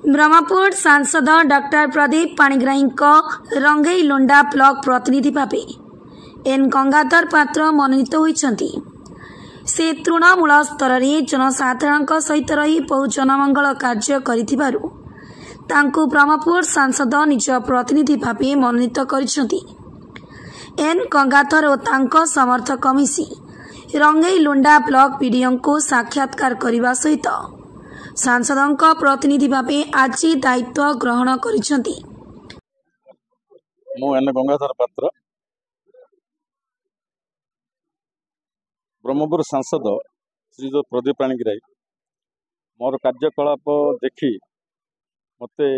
ब्रह्मपुर सांसद doctor Pradeep Panigrahi रंगई लुंडा block प्रतिनिधि भाव एन गंगाधर पात्र मनोनीत होती। से तृणमूल स्तर में जनसाधारण सहित रही बहु जनमंगल कार्य करिथिबारु तांकु ब्रह्मपुर सांसद निज प्रतिनिधि भाव मनोनीत करिसेंती। एन गंगाधर और तांको समर्थक मिसी रंगई लुंडा ब्लॉक पीडीओ को साक्षात्कार करने सहित सांसदों प्रतिनिधि भाव आज दायित्व ग्रहण करिसेंती। मु एन गंगाधर पात्र ब्रह्मपुर सांसद श्री प्रदीप पाणिग्राही मोर कार्यकलाप देखी मते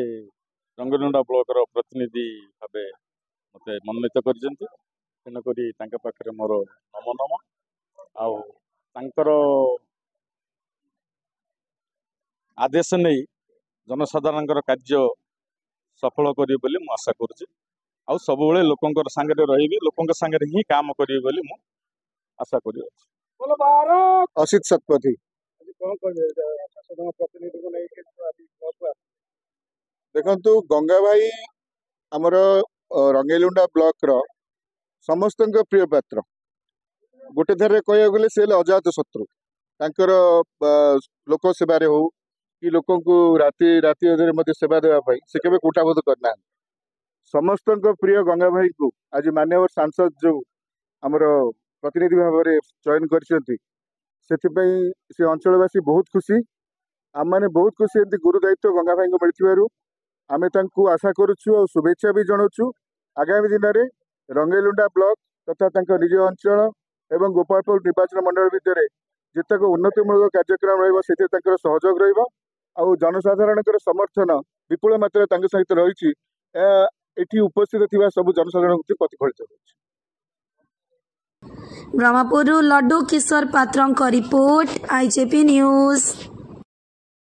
रंगलुंडा ब्लॉक प्रतिनिधि भाव मते मनोनीत करिसेंती। तेणुकरी तांके पाखरे मोर नम नम आउ तांकर आदेश नहीं जनसाधारण कार्य सफल करी बोली मु आशा करुच्ची। आउ सब लोकंर सांगे रही लोकों सांगे ही काम करी बोली मु आशा करी। असित शतपथी देखु गंगा भाई आमर रंगेलुंडा ब्लॉक रो समस्त प्रिय पात्र गोटे धारे कह गले से अजात शत्रु तांकर लोक सेवारे हो कि लोक राति राति अधे मत सेवा देवाई से केवे कुटाबोध करना समस्त प्रिय गंगा भाई को आज माननीय सांसद जो आमर प्रतिनिधि भाव में चयन कर अंचलवासी बहुत खुशी आम मैंने बहुत खुशी एमती गुरु दायित्व गंगा भाई को मिलू आम आशा करुचु और शुभेच्छा भी जनाऊँ आगामी दिन में रंगेलुंडा ब्लॉक तथा निज अंचल एवं गोपालपुर निर्वाचन मंडल भितर जितक उन्नतिमूलक कार्यक्रम रही सहयोग रही जनसाधारण समर्थन विपुल मात्रा सहित रही उपस्थित थिबा सब जनसाधारण प्रतिफलित होछि। ब्रह्मपुर लड्डू किशोर पात्र रिपोर्ट आईजेपी न्यूज।